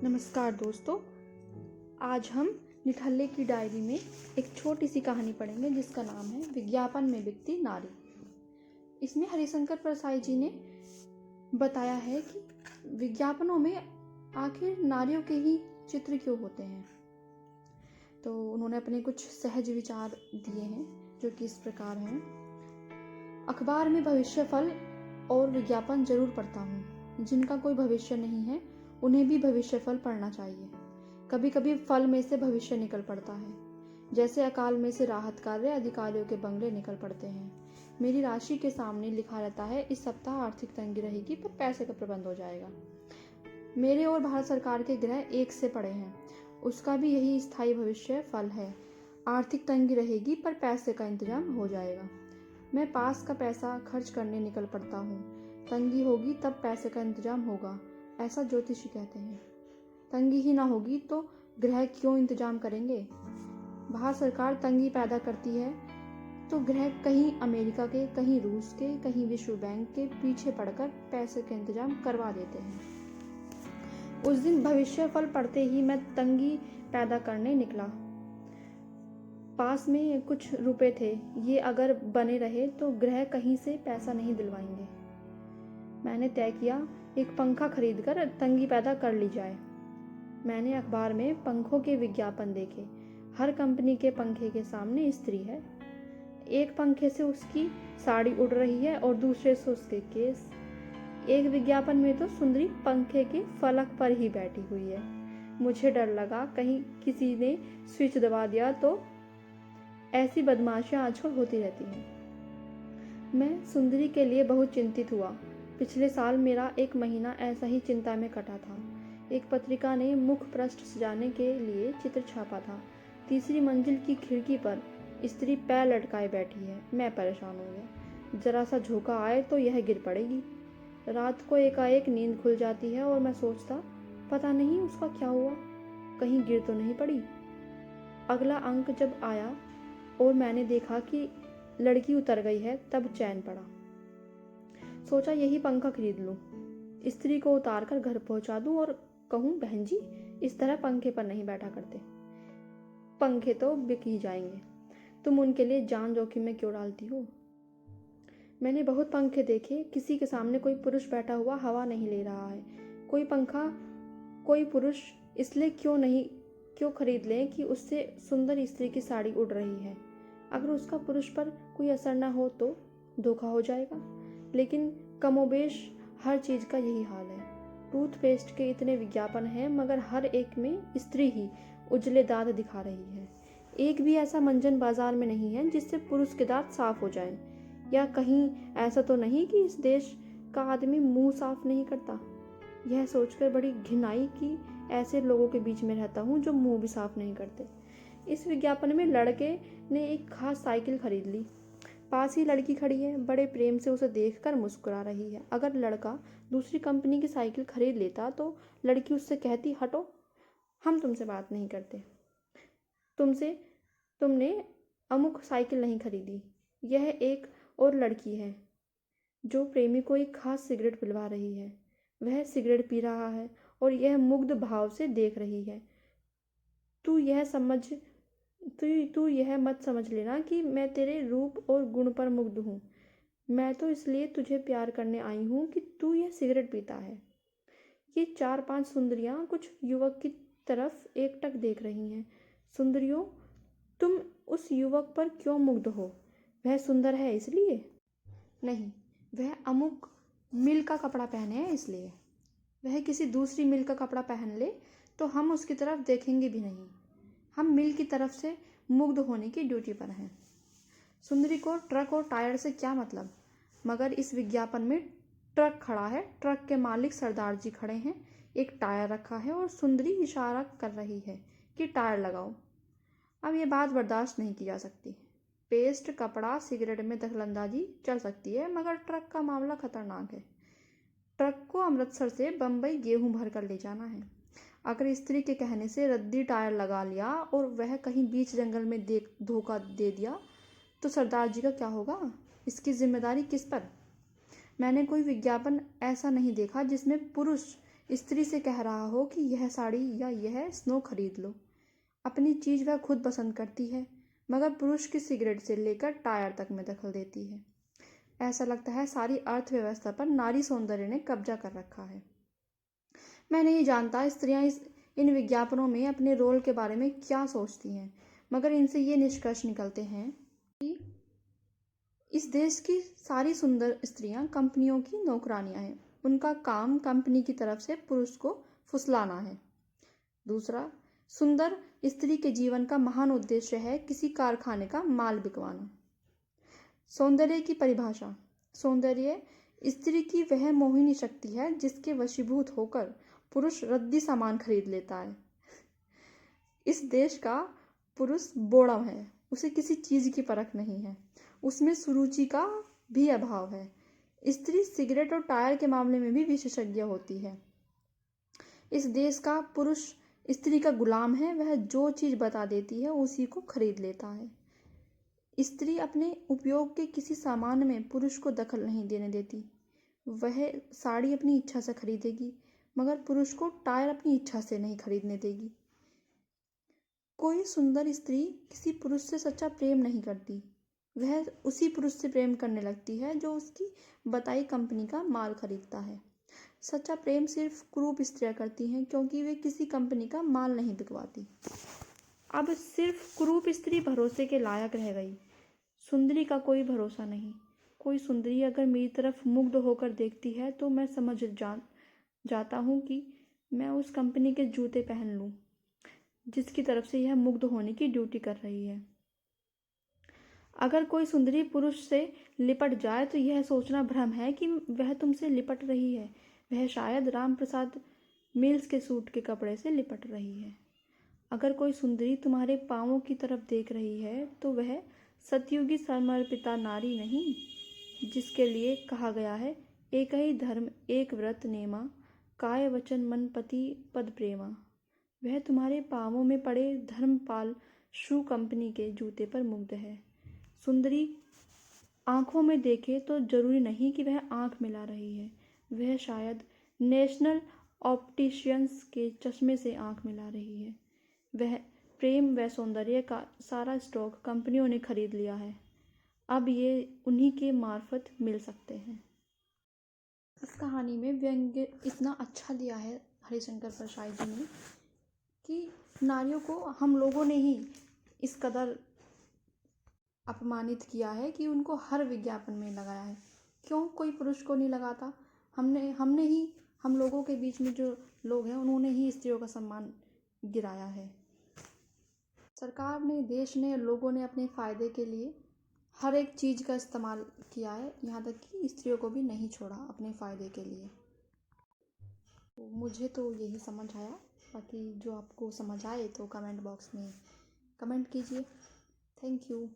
नमस्कार दोस्तों। आज हम निठल्ले की डायरी में एक छोटी सी कहानी पढ़ेंगे जिसका नाम है विज्ञापन में बिकती नारी। इसमें हरिशंकर परसाई जी ने बताया है कि विज्ञापनों में आखिर नारियों के ही चित्र क्यों होते हैं। तो उन्होंने अपने कुछ सहज विचार दिए हैं जो कि इस प्रकार हैं। अखबार में भविष्य फल और विज्ञापन जरूर पढ़ता हूँ। जिनका कोई भविष्य नहीं है उन्हें भी भविष्य फल पढ़ना चाहिए। कभी कभी फल में से भविष्य निकल पड़ता है, जैसे अकाल में से राहत कार्य अधिकारियों के बंगले निकल पड़ते हैं। मेरी राशि के सामने लिखा रहता है, इस सप्ताह आर्थिक तंगी रहेगी पर पैसे का प्रबंध हो जाएगा। मेरे और भारत सरकार के ग्रह एक से पड़े हैं, उसका भी यही स्थायी भविष्य फल है। आर्थिक तंगी रहेगी पर पैसे का इंतजाम हो जाएगा। मैं पास का पैसा खर्च करने निकल पड़ता हूँ। तंगी होगी तब पैसे का इंतजाम होगा, ऐसा ज्योतिषी कहते हैं। तंगी ही ना होगी तो ग्रह क्यों इंतजाम करेंगे। भारत सरकार तंगी पैदा करती है तो ग्रह कहीं अमेरिका के, कहीं रूस के, कहीं विश्व बैंक के पीछे पड़कर पैसे का इंतजाम करवा देते हैं। उस दिन भविष्य फल पढ़ते ही मैं तंगी पैदा करने निकला। पास में कुछ रुपए थे, ये अगर बने रहे तो ग्रह कहीं से पैसा नहीं दिलवाएंगे। मैंने तय किया एक पंखा खरीदकर तंगी पैदा कर ली जाए। मैंने अखबार में पंखों के विज्ञापन देखे। हर कंपनी के पंखे के सामने स्त्री है। एक पंखे से उसकी साड़ी उड़ रही है और दूसरे से उसके केस। एक विज्ञापन में तो सुंदरी पंखे के फलक पर ही बैठी हुई है। मुझे डर लगा कहीं किसी ने स्विच दबा दिया तो। ऐसी बदमाशियां आजकल होती रहती हैं। मैं सुंदरी के लिए बहुत चिंतित हुआ। पिछले साल मेरा एक महीना ऐसा ही चिंता में कटा था। एक पत्रिका ने मुख पृष्ठ सजाने के लिए चित्र छापा था। तीसरी मंजिल की खिड़की पर स्त्री पैर लटकाए बैठी है। मैं परेशान हो गया। जरा सा झोंका आए तो यह गिर पड़ेगी। रात को एकाएक नींद खुल जाती है और मैं सोचता, पता नहीं उसका क्या हुआ, कहीं गिर तो नहीं पड़ी। अगला अंक जब आया और मैंने देखा कि लड़की उतर गई है तब चैन पड़ा। सोचा यही पंखा खरीद लूं, स्त्री को उतार कर घर पहुंचा दूं और कहूं, बहन जी इस तरह पंखे पर नहीं बैठा करते। पंखे तो बिक ही जाएंगे, तुम उनके लिए जान जोखिम में क्यों डालती हो। मैंने बहुत पंखे देखे, किसी के सामने कोई पुरुष बैठा हुआ हवा नहीं ले रहा है। कोई पंखा कोई पुरुष इसलिए क्यों खरीद लें कि उससे सुंदर स्त्री की साड़ी उड़ रही है। अगर उसका पुरुष पर कोई असर न हो तो धोखा हो जाएगा। लेकिन कमोबेश हर चीज का यही हाल है। टूथपेस्ट के इतने विज्ञापन हैं मगर हर एक में स्त्री ही उजले दांत दिखा रही है। एक भी ऐसा मंजन बाजार में नहीं है जिससे पुरुष के दांत साफ हो जाएं। या कहीं ऐसा तो नहीं कि इस देश का आदमी मुंह साफ नहीं करता। यह सोचकर बड़ी घिन आई कि ऐसे लोगों के बीच में रहता हूँ जो मुंह भी साफ नहीं करते। इस विज्ञापन में लड़के ने एक खास साइकिल खरीद ली। पास ही लड़की खड़ी है, बड़े प्रेम से उसे देखकर मुस्कुरा रही है। अगर लड़का दूसरी कंपनी की साइकिल खरीद लेता तो लड़की उससे कहती, हटो, हम तुमसे बात नहीं करते, तुमने अमुक साइकिल नहीं खरीदी। यह एक और लड़की है जो प्रेमी को एक खास सिगरेट पिलवा रही है। वह सिगरेट पी रहा है और यह मुग्ध भाव से देख रही है। तू यह मत समझ लेना कि मैं तेरे रूप और गुण पर मुग्ध हूँ। मैं तो इसलिए तुझे प्यार करने आई हूँ कि तू यह सिगरेट पीता है। ये 4-5 सुंदरियाँ कुछ युवक की तरफ एकटक देख रही हैं। सुंदरियों, तुम उस युवक पर क्यों मुग्ध हो? वह सुंदर है इसलिए नहीं, वह अमुक मिल का कपड़ा पहने है इसलिए। वह किसी दूसरी मिल का कपड़ा पहन ले तो हम उसकी तरफ देखेंगे भी नहीं। हम मिल की तरफ से मुग्ध होने की ड्यूटी पर हैं। सुंदरी को ट्रक और टायर से क्या मतलब। मगर इस विज्ञापन में ट्रक खड़ा है, ट्रक के मालिक सरदार जी खड़े हैं, एक टायर रखा है और सुंदरी इशारा कर रही है कि टायर लगाओ। अब ये बात बर्दाश्त नहीं की जा सकती। पेस्ट, कपड़ा, सिगरेट में दखलंदाजी चल सकती है मगर ट्रक का मामला खतरनाक है। ट्रक को अमृतसर से बम्बई गेहूं भर कर ले जाना है। अगर स्त्री के कहने से रद्दी टायर लगा लिया और वह कहीं बीच जंगल में धोखा दे दिया तो सरदार जी का क्या होगा? इसकी जिम्मेदारी किस पर? मैंने कोई विज्ञापन ऐसा नहीं देखा जिसमें पुरुष स्त्री से कह रहा हो कि यह साड़ी या यह स्नो खरीद लो। अपनी चीज़ वह खुद पसंद करती है, मगर पुरुष की सिगरेट से लेकर टायर तक में दखल देती है। ऐसा लगता है सारी अर्थव्यवस्था पर नारी सौंदर्य ने कब्जा कर रखा है। मैं नहीं जानता स्त्रियां इन विज्ञापनों में अपने रोल के बारे में क्या सोचती हैं, मगर इनसे ये निष्कर्ष निकलते हैं कि इस देश की सारी सुंदर स्त्रियां कंपनियों की नौकरानियां हैं। उनका काम कंपनी की तरफ से पुरुष को फुसलाना है। दूसरा, सुंदर स्त्री के जीवन का महान उद्देश्य है किसी कारखाने का माल बिकवाना। सौंदर्य की परिभाषा। सौंदर्य स्त्री की वह मोहिनी शक्ति है जिसके वशीभूत होकर पुरुष रद्दी सामान खरीद लेता है। इस देश का पुरुष बोड़म है, उसे किसी चीज़ की परख नहीं है, उसमें सुरुचि का भी अभाव है। स्त्री सिगरेट और टायर के मामले में भी विशेषज्ञ होती है। इस देश का पुरुष स्त्री का गुलाम है, वह जो चीज़ बता देती है उसी को खरीद लेता है। स्त्री अपने उपयोग के किसी सामान में पुरुष को दखल नहीं देने देती। वह साड़ी अपनी इच्छा से खरीदेगी, मगर पुरुष को टायर अपनी इच्छा से नहीं खरीदने देगी। कोई सुंदर स्त्री किसी पुरुष से सच्चा प्रेम नहीं करती, वह उसी पुरुष से प्रेम करने लगती है जो उसकी बताई कंपनी का माल खरीदता है। सच्चा प्रेम सिर्फ कुरूप स्त्रियां करती हैं, क्योंकि वे किसी कंपनी का माल नहीं बिकवाती। अब सिर्फ कुरूप स्त्री भरोसे के लायक रह गई, सुंदरी का कोई भरोसा नहीं। कोई सुंदरी अगर मेरी तरफ मुग्ध होकर देखती है तो मैं समझ जाता हूँ कि मैं उस कंपनी के जूते पहन लूँ जिसकी तरफ से यह मुग्ध होने की ड्यूटी कर रही है। अगर कोई सुंदरी पुरुष से लिपट जाए तो यह सोचना भ्रम है कि वह तुमसे लिपट रही है, वह शायद राम प्रसाद मिल्स के सूट के कपड़े से लिपट रही है। अगर कोई सुंदरी तुम्हारे पाँवों की तरफ देख रही है तो वह सतयुगी समर्पिता नारी नहीं, जिसके लिए कहा गया है एक ही धर्म एक व्रत नेमा, काय वचन मन पति पद प्रेमा। वह तुम्हारे पाँवों में पड़े धर्मपाल शू कंपनी के जूते पर मुग्ध है। सुंदरी आंखों में देखे तो जरूरी नहीं कि वह आंख मिला रही है, वह शायद नेशनल ऑप्टिशियंस के चश्मे से आंख मिला रही है। वह प्रेम व सौंदर्य का सारा स्टॉक कंपनियों ने खरीद लिया है, अब ये उन्हीं के मार्फत मिल सकते हैं। इस कहानी में व्यंग्य इतना अच्छा दिया है हरिशंकर परसाई जी ने कि नारियों को हम लोगों ने ही इस कदर अपमानित किया है कि उनको हर विज्ञापन में लगाया है। क्यों कोई पुरुष को नहीं लगाता? हमने ही, हम लोगों के बीच में जो लोग हैं उन्होंने ही स्त्रियों का सम्मान गिराया है। सरकार ने, देश ने, लोगों ने अपने फ़ायदे के लिए हर एक चीज़ का इस्तेमाल किया है, यहाँ तक कि स्त्रियों को भी नहीं छोड़ा अपने फ़ायदे के लिए। तो मुझे तो यही समझ आया, बाकी जो आपको समझ आए तो कमेंट बॉक्स में कमेंट कीजिए। Thank you.